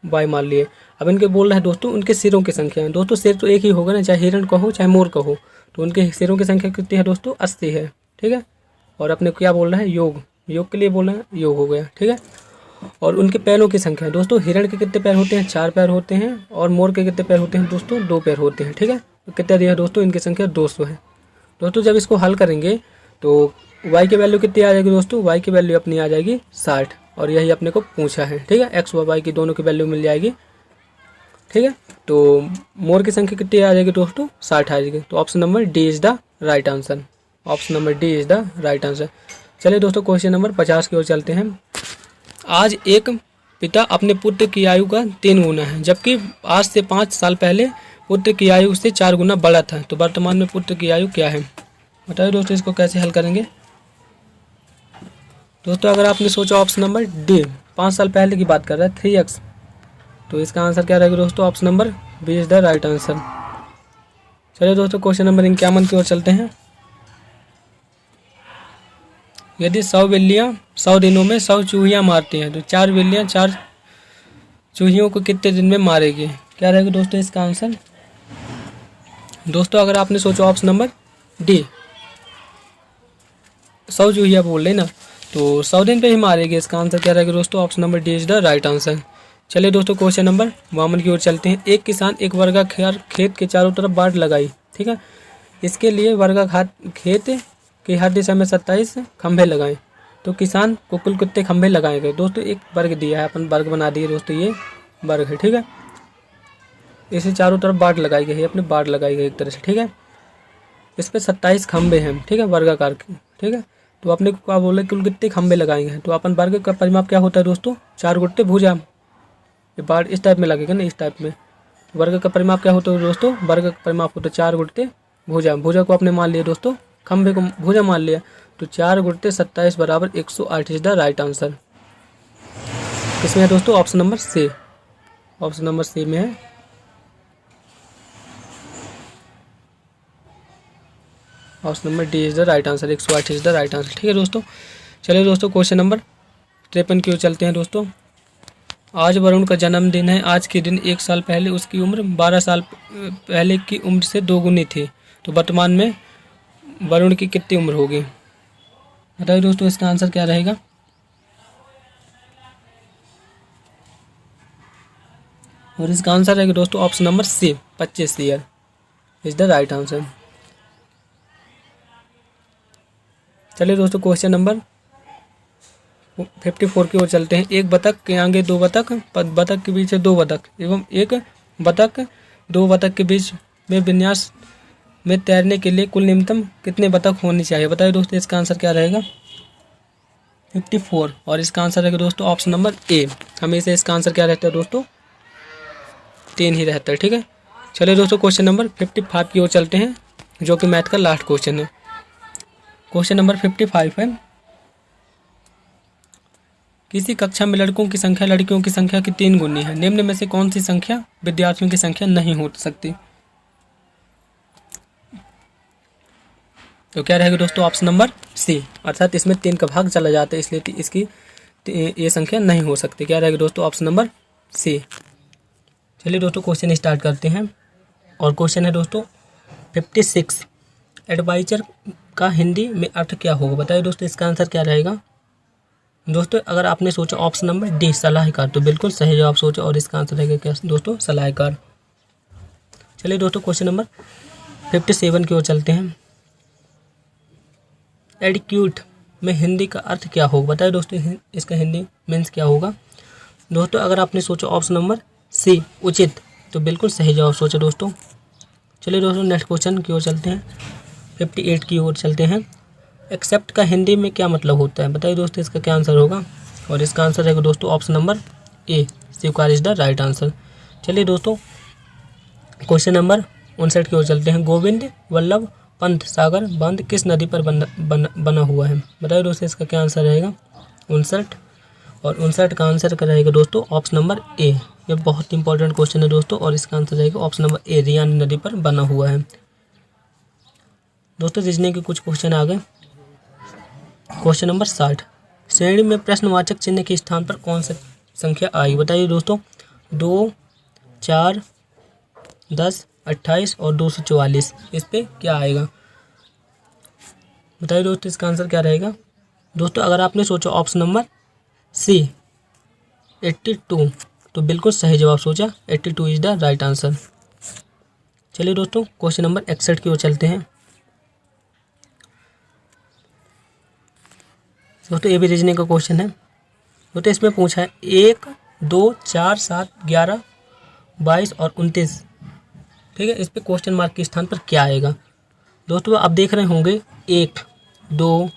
y मान लिए। अब इनके बोल रहे हैं दोस्तों उनके सिरों की संख्या है। दोस्तों सिर तो एक ही होगा ना, चाहे हिरण का हो चाहे मोर का हो, तो उनके सिरों की संख्या कितनी है दोस्तों 80 है, ठीक है। और अपने क्या बोल रहे हैं योग के लिए बोल रहे हैं, योग हो गया, ठीक है। और उनके पैरों की संख्या है दोस्तों, हिरण के कितने पैर होते हैं 4 पैर होते हैं, और मोर के कितने पैर होते हैं दोस्तों 2 पैर होते हैं, ठीक है। तो कितना दिया दोस्तों इनकी संख्या 200 है। दोस्तों जब इसको हल करेंगे तो y की वैल्यू कितनी आ जाएगी दोस्तों, y की वैल्यू अपनी आ जाएगी 60, और यही अपने को पूछा है, ठीक है, x व y की दोनों की वैल्यू मिल जाएगी, ठीक है। तो मोर की संख्या कितनी आ जाएगी दोस्तों 60 आ जाएगी, तो option number D is the right answer, option number D is the right answer. चलिए दोस्तों क्वेश्चन नंबर 50 की ओर चलते हैं। आज एक पिता अपने पुत्र की आयु का 3 गुना है, जबकि आज से 5 साल पहले पुत्र की आयु से 4 गुना बड़ा था, तो वर्तमान में पुत्र की आयु क्या है। बताइए दोस्तों इसको कैसे हल करेंगे। दोस्तों अगर आपने सोचा ऑप्शन नंबर डी 5 साल पहले की बात कर रहा है 3x, तो इसका आंसर क्या रहेगा दोस्तों option number B is the right answer. चलिए दोस्तों क्वेश्चन नंबर 51 की ओर चलते हैं। यदि 100 बिल्लियाँ 100 दिनों में 100 चूहियाँ मारती हैं तो 4 बिल्लियाँ 4 चूहियों को कितने दिन में मारेगी, क्या रहेगा दोस्तों इसका आंसर। दोस्तों अगर आपने सोचा ऑप्शन नंबर डी 100 चूहिया बोल रहे ना, तो 100 दिन पे ही मारेगी, इसका आंसर क्या रहेगा दोस्तों option number D is the right answer. चलिए दोस्तों क्वेश्चन नंबर 52 की ओर चलते हैं। एक किसान एक वर्गाकार खेत के चारों तरफ बाड़ लगाई, ठीक है, इसके लिए वर्गाकार खेत कि हर दिशा में 27 खंभे लगाएं, तो किसान को कुल कितने खंभे लगाए गए। दोस्तों एक वर्ग दिया है, अपन वर्ग बना दिए दोस्तों, ये वर्ग है, ठीक है, इसे चारों तरफ बाड़ लगाई गई है, अपने बाड़ लगाई गई एक तरह से, ठीक है। इस पे 27 खंभे हैं, ठीक है, वर्गाकार के, ठीक है। तो अपने को क्या बोले कुल कितने खंभे लगाएंगे, तो अपन वर्ग का परिमाप क्या होता है दोस्तों 4 गुट्टे भुजा, ये बाड़ इस टाइप में लगेगा ना, इस टाइप में। वर्ग का परिमाप क्या होता है दोस्तों, वर्ग का परिमाप होता है 4 गुट्टे भुजा, भुजा को आपने मान लिया दोस्तों, खंभे को भुजा मान लिया, तो 4 गुट्टे 27 बराबर 108 इज द राइट आंसर। किसमें है दोस्तों? Option number C, option number C में है। Option number D is the right answer, 108 is the right answer. ठीक है दोस्तों, चलिए दोस्तों क्वेश्चन नंबर 53 की ओर चलते हैं दोस्तों। आज वरुण का जन्मदिन है। आज के दिन 1 साल पहले उसकी उम्र 12 साल पहले की उम्र से दोगुनी थी। तो वर्तमान में वरुण की कितनी उम्र होगी? बताइए दोस्तों इसका आंसर क्या रहेगा? और इसका आंसर रहेगा दोस्तों option number C, 25 year is the right answer. चलिए दोस्तों क्वेश्चन नंबर 54 की ओर चलते हैं। एक बतख के आगे 2 बतख, बतख के पीछे 2 बतख एवं एक बतख 2 बतख के बीच में विन्यास में तैरने के लिए कुल न्यूनतम कितने बतख होनी चाहिए? बताइए दोस्तों इसका आंसर क्या रहेगा? 54। और इसका आंसर रहेगा दोस्तों ऑप्शन नंबर ए। हमेशा इसका आंसर क्या रहता है दोस्तों? 3 ही रहता है। ठीक है, चलिए दोस्तों क्वेश्चन नंबर 55 की ओर चलते हैं, जो कि मैथ का लास्ट क्वेश्चन है। क्वेश्चन नंबर 55 है, किसी कक्षा में लड़कों की संख्या लड़कियों की संख्या की 3 गुनी है। निम्न में से कौन सी संख्या विद्यार्थियों की संख्या नहीं हो सकती? तो क्या रहेगा दोस्तों? ऑप्शन नंबर सी, अर्थात इसमें 3 का भाग चला जाता है, इसलिए इसकी ये संख्या नहीं हो सकती। क्या रहेगा दोस्तों? Option number C. चलिए दोस्तों क्वेश्चन स्टार्ट करते हैं। और क्वेश्चन है दोस्तों 56, एडवाइजर का हिंदी में अर्थ क्या होगा? बताइए दोस्तों इसका आंसर क्या रहेगा? दोस्तों अगर आपने सोचा ऑप्शन नंबर डी, सलाहकार, तो बिल्कुल सही जवाब सोचा, और इसका आंसर रहेगा क्या दोस्तों? सलाहकार। चलिए दोस्तों क्वेश्चन नंबर 57 की ओर चलते हैं। एडिक्यूट में हिंदी का अर्थ क्या होगा? बताइए दोस्तों इसका हिंदी मीन्स क्या होगा? दोस्तों अगर आपने सोचा ऑप्शन नंबर सी, उचित, तो बिल्कुल सही जवाब सोचा दोस्तों। चलिए दोस्तों नेक्स्ट क्वेश्चन की ओर चलते हैं, 58 की ओर चलते हैं। एक्सेप्ट का हिंदी में क्या मतलब होता है? बताइए दोस्तों इसका क्या आंसर होगा? और इसका आंसर रहेगा दोस्तों ऑप्शन नंबर ए, स्वीकार इज द राइट आंसर। चलिए दोस्तों क्वेश्चन नंबर 59 की ओर चलते हैं। गोविंद वल्लभ पंत सागर बांध किस नदी पर बना हुआ है? बताइए दोस्तों इसका क्या आंसर रहेगा? 59। और 59 का आंसर क्या रहेगा दोस्तों? ऑप्शन नंबर ए। ये बहुत इंपॉर्टेंट क्वेश्चन है दोस्तों, और इसका आंसर रहेगा ऑप्शन नंबर ए, रियान नदी पर बना हुआ है। दोस्तों रीजनिंग के कुछ क्वेश्चन आ गए। क्वेश्चन नंबर 60, श्रेणी में प्रश्नवाचक चिन्ह के स्थान पर कौन सी संख्या आई? बताइए दोस्तों 2, 4, 10, 28 और 244, इस पे क्या आएगा? बताइए दोस्तों इसका आंसर क्या रहेगा? दोस्तों अगर आपने सोचा ऑप्शन नंबर सी, 82, तो बिल्कुल सही जवाब सोचा, 82 इज द राइट आंसर। चलिए दोस्तों क्वेश्चन नंबर 61 की ओर चलते हैं। दोस्तों ये भी रीजनिंग का क्वेश्चन है। दोस्तों इसमें पूछा है 1, 2, 4, 7, 11, 22 और 29, ठीक है, इस पे क्वेश्चन मार्क के स्थान पर क्या आएगा? दोस्तों आप देख रहे होंगे 1, 2,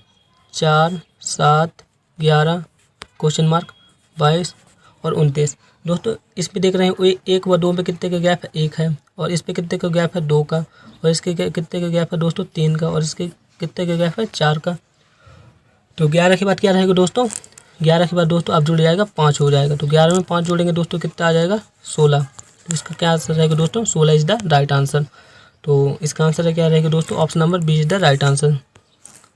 4, 7, 11 क्वेश्चन मार्क 22 और 29। दोस्तों इस पे देख रहे हैं 1 व 2 पे कितने का गैप है? 1 है। और इस पे कितने का गैप है? 2 का। और इसके कितने का गैप है दोस्तों? 3 का। और इसके कितने का गैप है? 4 का। तो 11 के बाद क्या रहेगा दोस्तों? 11 के बाद दोस्तों अब जुड़ जाएगा 5 हो जाएगा। तो 11 में 5 जोड़ेंगे दोस्तों कितना आ जाएगा? 16। तो इसका क्या आंसर रहेगा दोस्तों? 16 इज द राइट आंसर। तो इसका आंसर क्या रहेगा दोस्तों? Option number B is the right answer.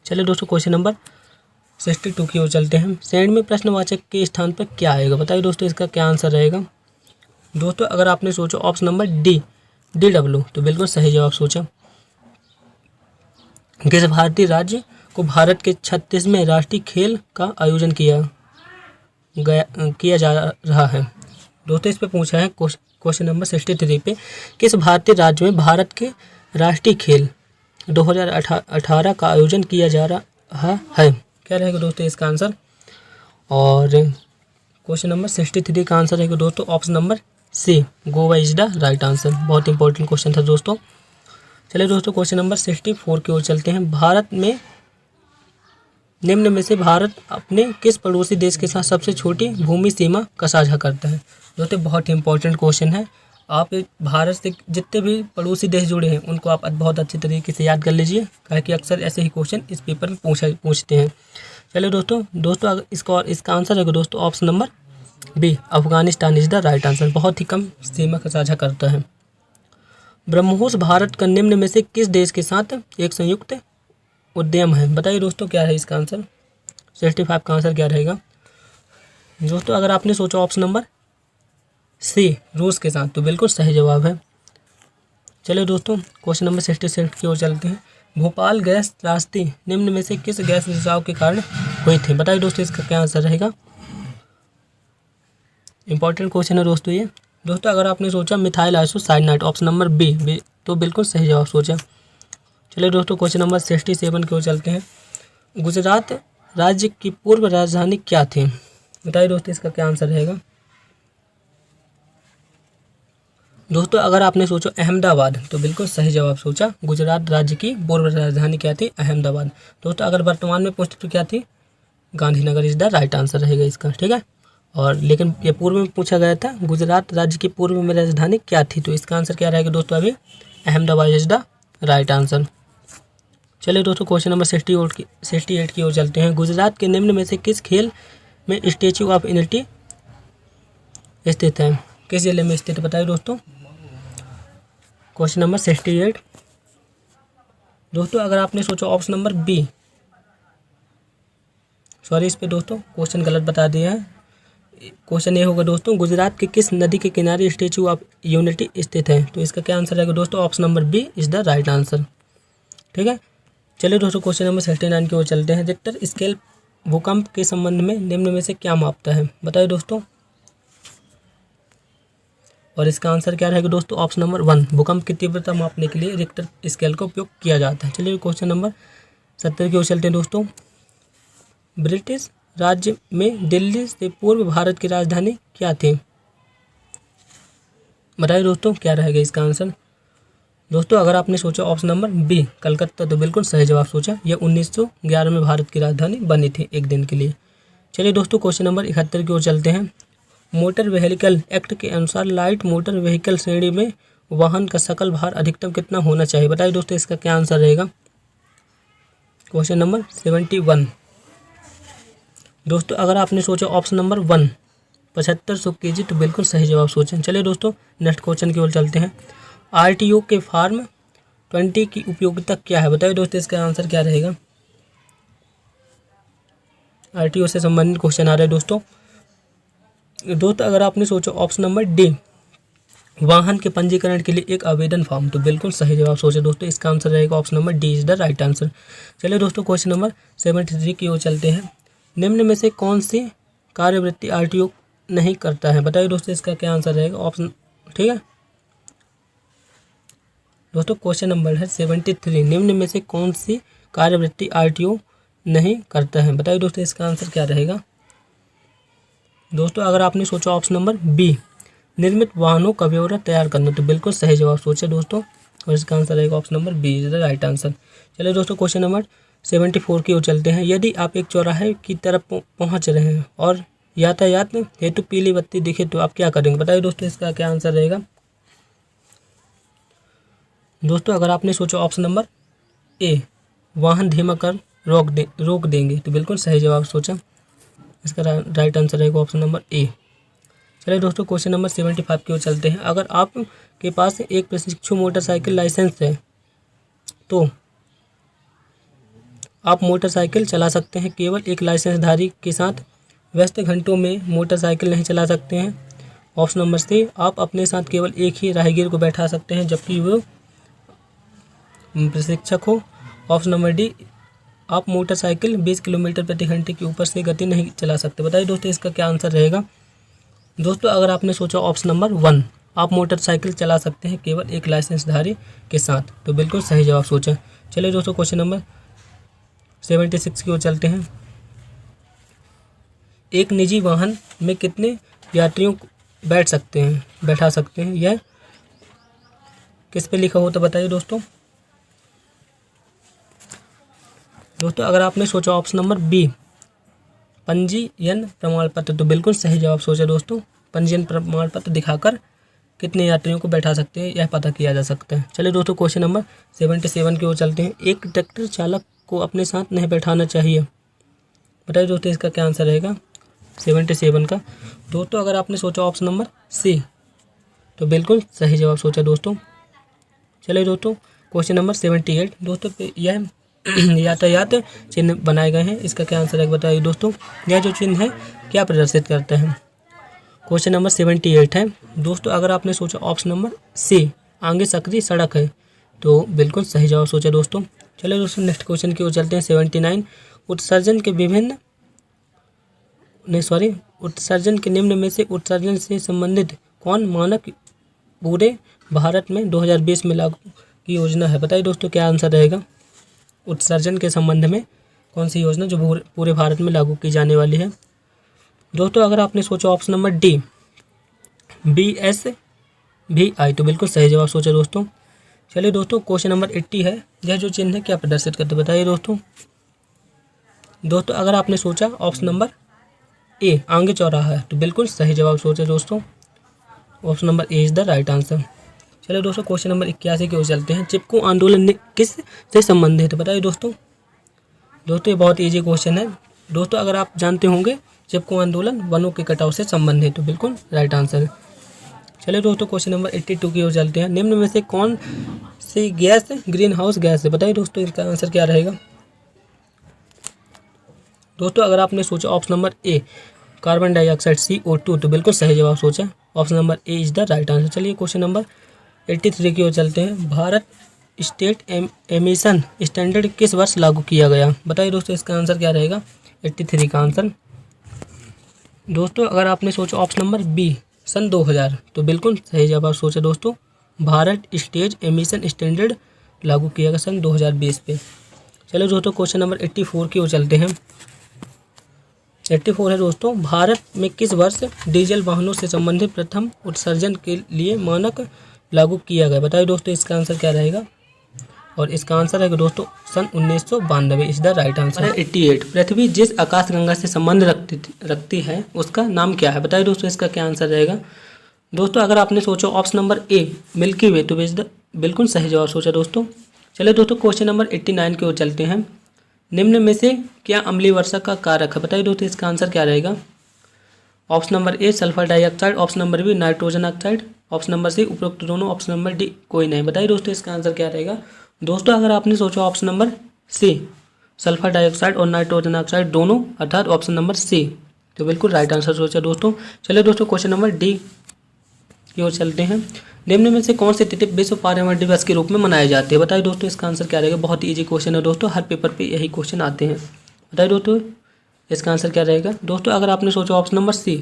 चलिए दोस्तों क्वेश्चन नंबर 62 की ओर चलते हैं। श्रेणी में प्रश्नवाचक के स्थान पर क्या आएगा? बताइए दोस्तों इसका क्या आंसर रहेगा? दोस्तों अगर आपने सोचा ऑप्शन नंबर डी, DW, तो बिल्कुल सही जवाब सोचा। किस भारतीय राज्य को भारत के 36वें राष्ट्रीय खेल का आयोजन किया जा रहा है? दोस्तों इस पे पूछा है क्वेश्चन नंबर 63 पे, किस भारतीय राज्य में भारत के राष्ट्रीय खेल 2018 का आयोजन किया जा रहा है? क्या रहेगा दोस्तों इसका आंसर? और क्वेश्चन नंबर 63 का आंसर रहेगा दोस्तों option number C, Goa is the right answer. बहुत इंपॉर्टेंट क्वेश्चन था दोस्तों। चलिए दोस्तों क्वेश्चन नंबर 64 की ओर चलते हैं। भारत में निम्न में से भारत अपने किस पड़ोसी देश के साथ सबसे छोटी भूमि सीमा का साझा करता है? दोस्तों बहुत इंपॉर्टेंट क्वेश्चन है। आप भारत से जितने भी पड़ोसी देश जुड़े हैं उनको आप बहुत अच्छी तरीके से याद कर लीजिए, क्योंकि अक्सर ऐसे ही क्वेश्चन इस पेपर में पूछते हैं। चलिए दोस्तों अगर इसका आंसर है दोस्तों option number B Afghanistan is the right answer. बहुत ही कम सीमा का साझा करता है। ब्रह्मोस भारत का निम्न में से किस देश के साथ एक संयुक्त उद्यम है? बताइए दोस्तों क्या है इसका आंसर। 65 का आंसर क्या रहेगा दोस्तों? अगर आपने सोचा ऑप्शन नंबर सी रूस के साथ, तो बिल्कुल सही जवाब है। चलिए दोस्तों क्वेश्चन नंबर 66 की ओर चलते हैं। भोपाल गैस त्रासदी निम्न में से किस गैस रिसाव के कारण हुई थी? बताइए दोस्तों इसका क्या आंसर रहेगा। इंपॉर्टेंट क्वेश्चन है दोस्तों ये। दोस्तों अगर आपने सोचा methyl isocyanide option number B, तो बिल्कुल सही जवाब सोचा। चलिए दोस्तों क्वेश्चन नंबर 67 की ओर चलते हैं। गुजरात राज्य की पूर्व राजधानी क्या थी? बताइए दोस्तों इसका क्या आंसर रहेगा। दोस्तों अगर आपने सोचा अहमदाबाद, तो बिल्कुल सही जवाब सोचा। गुजरात राज्य की पूर्व राजधानी क्या थी? अहमदाबाद। दोस्तों अगर वर्तमान में पूछते तो क्या थी? Gandhinagar is the right answer रहेगा इसका, ठीक है। और लेकिन ये पूर्व में पूछा गया था गुजरात राज्य की पूर्व में राजधानी क्या थी, तो इसका आंसर क्या रहेगा दोस्तों? अभी Ahmedabad is the right answer. चलिए दोस्तों क्वेश्चन नंबर 68 की ओर चलते हैं। गुजरात के निम्न में से किस खेल में स्टैच्यू ऑफ यूनिटी स्थित है? किस जिले में स्थित? बताइए दोस्तों। क्वेश्चन नंबर 68 दोस्तों अगर आपने सोचा ऑप्शन नंबर बी, सॉरी इस पे दोस्तों क्वेश्चन गलत बता दिया है। क्वेश्चन ये होगा दोस्तों, गुजरात के किस नदी के किनारे स्टैच्यू ऑफ यूनिटी स्थित है? तो इसका क्या आंसर रहेगा दोस्तों? Option number B is the right answer, ठीक है। चलिए दोस्तों क्वेश्चन नंबर 69 की ओर चलते हैं। रिक्टर स्केल भूकंप के संबंध में निम्न में से क्या मापता है? बताइए दोस्तों। और इसका आंसर क्या रहेगा दोस्तों? ऑप्शन नंबर 1 भूकंप की तीव्रता मापने के लिए रिक्टर स्केल का उपयोग किया जाता है। चलिए क्वेश्चन नंबर 70 की ओर चलते हैं दोस्तों। ब्रिटिश राज्य में दिल्ली से पूर्व भारत की राजधानी क्या थी? बताइए दोस्तों क्या रहेगा इसका आंसर। दोस्तों अगर आपने सोचा ऑप्शन नंबर बी कलकत्ता, तो बिल्कुल सही जवाब सोचा। यह 1911 में भारत की राजधानी बनी थी एक दिन के लिए। चलिए दोस्तों क्वेश्चन नंबर 71 की ओर चलते हैं। मोटर व्हीकल एक्ट के अनुसार लाइट मोटर व्हीकल श्रेणी में वाहन का सकल भार अधिकतम कितना होना चाहिए? बताइए दोस्तों इसका क्या आंसर रहेगा। क्वेश्चन नंबर 71 दोस्तों अगर आपने सोचा ऑप्शन नंबर 1 7500 kg, तो बिल्कुल सही जवाब सोचें। चलिए दोस्तों नेक्स्ट क्वेश्चन की ओर चलते हैं। आरटीओ के फार्म 20 की उपयोगिता क्या है? बताइए दोस्तों इसका आंसर क्या रहेगा। आरटीओ से संबंधित क्वेश्चन आ रहे हैं दोस्तों अगर आपने सोचा ऑप्शन नंबर डी वाहन के पंजीकरण के लिए एक आवेदन फॉर्म, तो बिल्कुल सही जवाब सोचे दोस्तों। इसका आंसर रहेगा option number D is the right answer. चलिए दोस्तों क्वेश्चन नंबर 73 की ओर चलते हैं। निम्न में से कौन सी कार्यवृत्ति आरटीओ नहीं करता है? बताइए दोस्तों इसका क्या आंसर रहेगा ऑप्शन, ठीक है दोस्तों। क्वेश्चन नंबर है 73 निम्न में से कौन सी कार्यवृत्ति आरटीओ नहीं करता है? बताइए दोस्तों इसका आंसर क्या रहेगा। दोस्तों अगर आपने सोचा ऑप्शन नंबर बी निर्मित वाहनों का ब्यौरा तैयार करना, तो बिल्कुल सही जवाब सोचे दोस्तों। और इसका आंसर रहेगा option number B is the right answer. चलिए दोस्तों क्वेश्चन नंबर 74 की ओर चलते हैं। यदि आप एक चौराहे की तरफ पहुंच रहे हैं और यातायात हेतु पीली बत्ती दिखे, तो आप क्या करेंगे? बताइए दोस्तों इसका क्या आंसर रहेगा। दोस्तों अगर आपने सोचा ऑप्शन नंबर ए वाहन धीमा कर रोक देंगे, तो बिल्कुल सही जवाब सोचा। इसका राइट आंसर रहेगा ऑप्शन नंबर ए। चलिए दोस्तों क्वेश्चन नंबर 75 की ओर चलते हैं। अगर आपके पास एक प्रशिक्षु मोटरसाइकिल लाइसेंस है, तो आप मोटरसाइकिल चला सकते हैं। केवल एक लाइसेंसधारी के साथ व्यस्त घंटों में मोटरसाइकिल नहीं चला सकते हैं। ऑप्शन नंबर सी आप अपने साथ केवल एक ही राहगीर को बैठा सकते हैं जबकि वो प्रशिक्षक हो। ऑप्शन नंबर डी आप मोटरसाइकिल 20 किलोमीटर प्रति घंटे के ऊपर से गति नहीं चला सकते। बताइए दोस्तों इसका क्या आंसर रहेगा। दोस्तों अगर आपने सोचा ऑप्शन नंबर 1 आप मोटरसाइकिल चला सकते हैं केवल एक लाइसेंसधारी के साथ, तो बिल्कुल सही जवाब सोचा। चलिए दोस्तों क्वेश्चन नंबर 76 की ओर चलते हैं। एक निजी वाहन में कितने यात्रियों को बैठा सकते हैं, यह किस पे लिखा हो तो बताइए दोस्तों। अगर आपने सोचा ऑप्शन नंबर बी पंजीयन प्रमाण पत्र, तो बिल्कुल सही जवाब सोचा दोस्तों। पंजीयन प्रमाण पत्र दिखाकर कितने यात्रियों को बैठा सकते हैं यह पता किया जा सकता है। चलिए दोस्तों क्वेश्चन नंबर 77 की ओर चलते हैं। एक ट्रैक्टर चालक को अपने साथ नहीं बैठाना चाहिए। बताइए दोस्तों इसका क्या आंसर रहेगा। 77 का। दोस्तों अगर आपने सोचा ऑप्शन नंबर सी तो बिल्कुल सही जवाब सोचा दोस्तों। चलिए दोस्तों क्वेश्चन नंबर 78 दोस्तों यह यातायात चिन्ह बनाए गए हैं, इसका क्या आंसर है बताइए दोस्तों। यह जो चिन्ह है क्या प्रदर्शित करते हैं। क्वेश्चन नंबर 78 है दोस्तों अगर आपने सोचा ऑप्शन नंबर सी आगे सक्रिय सड़क है तो बिल्कुल सही जवाब सोचा दोस्तों। चलिए दोस्तों नेक्स्ट क्वेश्चन की ओर चलते हैं। 79 उत्सर्जन के निम्न में से उत्सर्जन से संबंधित कौन मानक पूरे भारत में 2020 में लागू की योजना है। बताइए दोस्तों क्या आंसर रहेगा। उत्सर्जन के संबंध में कौन सी योजना जो पूरे भारत में लागू की जाने वाली है। दोस्तों अगर आपने सोचा ऑप्शन नंबर डी BSVI तो बिल्कुल सही जवाब सोचा दोस्तों। चलिए दोस्तों क्वेश्चन नंबर 80 है यह जो चिन्ह है क्या प्रदर्शित करते बताइए दोस्तों। दोस्तों अगर आपने सोचा ऑप्शन नंबर ए आगे चौराहा है तो बिल्कुल सही जवाब सोचा दोस्तों। Option number A is the right answer. चलिए दोस्तों क्वेश्चन नंबर 81 की ओर चलते हैं। चिपको आंदोलन किस से संबंधित है बताइए दोस्तों। दोस्तों ये बहुत ईजी क्वेश्चन है दोस्तों। अगर आप जानते होंगे चिपको आंदोलन वनों के कटाव से संबंधित तो बिल्कुल राइट आंसर है। चलिए दोस्तों क्वेश्चन नंबर 82 की ओर चलते हैं। निम्न में से कौन सी गैस ग्रीन हाउस गैस है बताइए दोस्तों, इसका आंसर क्या रहेगा। दोस्तों अगर आपने सोचा ऑप्शन नंबर ए कार्बन डाइऑक्साइड CO2 तो बिल्कुल सही जवाब सोचा। Option number A is the right answer. चलिए क्वेश्चन नंबर 83 की ओर चलते हैं। भारत स्टेट एमिशन स्टैंडर्ड किस वर्ष लागू किया गया बताइए दोस्तों, इसका आंसर क्या रहेगा 83 का आंसर। दोस्तों अगर आपने सोचा ऑप्शन नंबर बी सन 2000 तो बिल्कुल सही जवाब सोचा दोस्तों। भारत स्टेज एमिशन स्टैंडर्ड लागू किया गया सन 2020 पे। चलो दोस्तों क्वेश्चन नंबर 84 की ओर चलते हैं। 84 है दोस्तों भारत में किस वर्ष डीजल वाहनों से संबंधित प्रथम उत्सर्जन के लिए मानक लागू किया गया बताइए दोस्तों, इसका आंसर क्या रहेगा। और इसका आंसर है दोस्तों सन 1992 इज द राइट आंसर है। 88 पृथ्वी जिस आकाशगंगा से संबंध रखती है उसका नाम क्या है बताइए दोस्तों, इसका क्या आंसर रहेगा। दोस्तों अगर आपने सोचा ऑप्शन नंबर ए मिल्की वे तो बिल्कुल सही जवाब सोचा दोस्तों। चलिए दोस्तों क्वेश्चन नंबर 89 की ओर चलते हैं। निम्न में से क्या अम्लीय वर्षा का कारक है बताइए दोस्तों, इसका आंसर क्या रहेगा। Option number A sulphur dioxide, option number B nitrogen oxide, option number C उपरोक्त दोनों, ऑप्शन नंबर डी कोई नहीं। बताइए दोस्तों इसका आंसर क्या रहेगा। दोस्तों अगर आपने सोचा option number C sulphur dioxide और नाइट्रोजन ऑक्साइड दोनों अर्थात ऑप्शन नंबर सी तो बिल्कुल राइट आंसर सोचा दोस्तों। चलिए दोस्तों क्वेश्चन नंबर डी की ओर चलते हैं। निम्न में से कौन से तिथि विश्व पर्यावरण दिवस के रूप में मनाए जाते हैं बताइए दोस्तों, इसका आंसर क्या रहेगा। बहुत ईजी क्वेश्चन है दोस्तों, हर पेपर पे यही क्वेश्चन आते हैं। बताइए दोस्तों इसका आंसर क्या रहेगा। दोस्तों अगर आपने सोचा ऑप्शन नंबर सी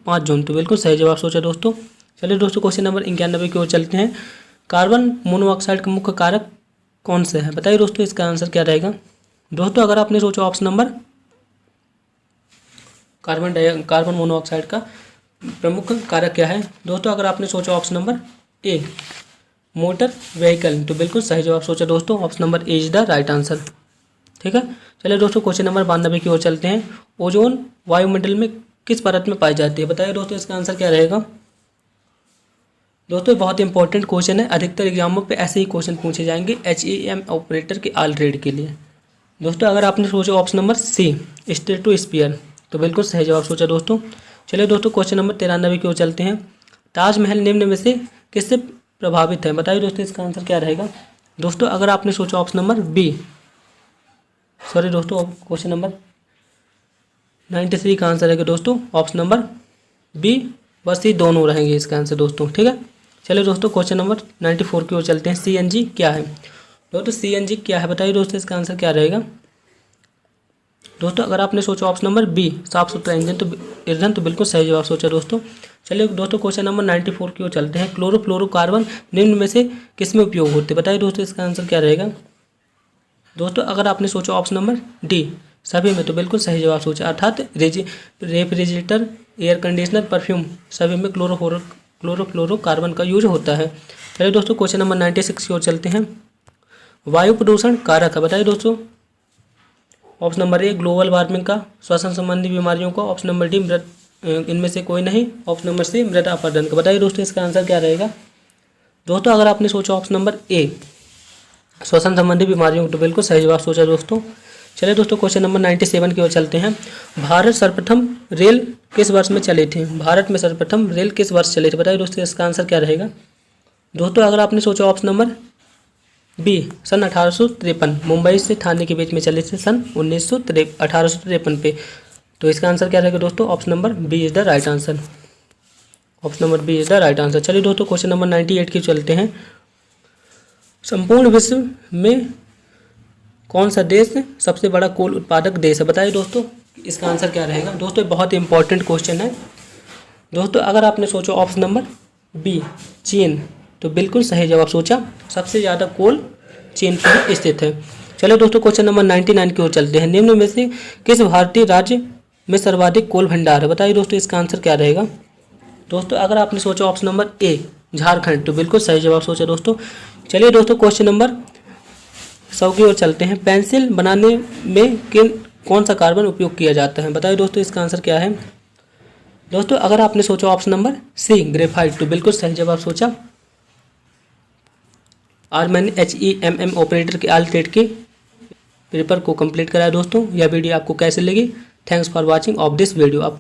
5 जून तो बिल्कुल सही जवाब सोचा दोस्तों। चलिए दोस्तों क्वेश्चन नंबर 91 की ओर चलते हैं। कार्बन मोनोऑक्साइड का मुख्य कारक कौन से है बताइए दोस्तों, इसका आंसर क्या रहेगा। दोस्तों अगर आपने सोचा ऑप्शन नंबर कार्बन मोनोऑक्साइड का प्रमुख कारक क्या है। दोस्तों अगर आपने सोचा ऑप्शन नंबर ए मोटर व्हीकल तो बिल्कुल सही जवाब सोचा दोस्तों। Option number A is the right answer. ठीक है चलिए दोस्तों क्वेश्चन नंबर 92 की ओर चलते हैं। ओजोन वायुमंडल में किस परत में पाई जाती है बताइए दोस्तों, इसका आंसर क्या रहेगा। दोस्तों बहुत इंपॉर्टेंट क्वेश्चन है, अधिकतर एग्जामों पे ऐसे ही क्वेश्चन पूछे जाएंगे HEM ऑपरेटर के आल रेड के लिए। दोस्तों अगर आपने सोचा ऑप्शन नंबर सी स्ट्रेटोस्फीयर तो बिल्कुल सही जवाब सोचा दोस्तों। चलिए दोस्तों क्वेश्चन नंबर 93 की ओर चलते हैं। ताजमहल निम्न में से किससे प्रभावित है बताइए दोस्तों, इसका आंसर क्या रहेगा। दोस्तों अगर आपने सोचा ऑप्शन नंबर बी दोस्तों क्वेश्चन नंबर 93 का आंसर है दोस्तों ऑप्शन नंबर बी बस ये दोनों रहेंगे इसका आंसर दोस्तों। ठीक है चलिए दोस्तों क्वेश्चन नंबर 94 की ओर चलते हैं। CNG क्या है दोस्तों, CNG क्या है बताइए दोस्तों, इसका आंसर क्या रहेगा। दोस्तों अगर आपने सोचा ऑप्शन नंबर बी साफ सुथरा ईंधन तो बिल्कुल सही जवाब सोचा दोस्तों। चलिए दोस्तों क्वेश्चन नंबर 94 की ओर चलते हैं। क्लोरोफ्लोरोकार्बन निम्न में से किस में उपयोग होते हैं बताइए दोस्तों, इसका आंसर क्या रहेगा। दोस्तों अगर आपने सोचा ऑप्शन नंबर डी सभी में तो बिल्कुल सही जवाब सोचा, अर्थात रेफ्रिजरेटर, एयर कंडीशनर, परफ्यूम सभी में क्लोरोफ्लोरोकार्बन का यूज होता है। चलिए दोस्तों क्वेश्चन नंबर 96 की ओर चलते हैं। वायु प्रदूषण कारक है बताइए दोस्तों। Option number a global warming का, श्वसन संबंधी बीमारियों का, ऑप्शन नंबर डी इनमें से कोई नहीं, ऑप्शन नंबर सी मृदा अपरदन का। बताइए दोस्तों इसका आंसर क्या रहेगा। दोस्तों अगर आपने सोचा ऑप्शन नंबर ए श्वसन संबंधी बीमारियों तो बिल्कुल सही जवाब सोचा दोस्तों। चलिए दोस्तों क्वेश्चन नंबर 97 की ओर चलते हैं। भारत सर्वप्रथम रेल किस वर्ष में चले थे? भारत में सर्वप्रथम रेल किस वर्ष चले थे? बताइए दोस्तों इसका आंसर क्या रहेगा। दोस्तों अगर आपने सोचा ऑप्शन नंबर बी सन 1853, मुंबई से ठाणे के बीच में चले थे सन 1853 पे, तो इसका आंसर क्या रहेगा दोस्तों? Option number B is the right answer. Option number B is the right answer. चलिए दोस्तों क्वेश्चन नंबर 98 की चलते हैं। संपूर्ण विश्व में कौन सा देश सबसे बड़ा कोल उत्पादक देश है? बताइए दोस्तों इसका आंसर क्या रहेगा। दोस्तों बहुत ही इंपॉर्टेंट क्वेश्चन है। दोस्तों अगर आपने सोचा ऑप्शन नंबर बी चीन, तो बिल्कुल सही जवाब सोचा। सबसे ज़्यादा कोल चीन पर स्थित है। चलो दोस्तों क्वेश्चन नंबर 99 की ओर चलते हैं। निम्न में से किस भारतीय राज्य में सर्वाधिक कोल भंडार है? बताइए दोस्तों इसका आंसर क्या रहेगा। दोस्तों अगर आपने सोचा ऑप्शन नंबर ए झारखंड, तो बिल्कुल सही जवाब सोचा दोस्तों। चलिए दोस्तों क्वेश्चन नंबर 100 की ओर चलते हैं। पेंसिल बनाने में कौन सा कार्बन उपयोग किया जाता है? बताइए दोस्तों इसका आंसर क्या है। दोस्तों अगर आपने सोचा ऑप्शन नंबर सी ग्रेफाइट, तो बिल्कुल सही जवाब सोचा। आज मैंने HEMM ऑपरेटर के ऑल टेट के पेपर को कंप्लीट कराया। दोस्तों यह वीडियो आपको कैसे लगी? Thanks for watching of this video.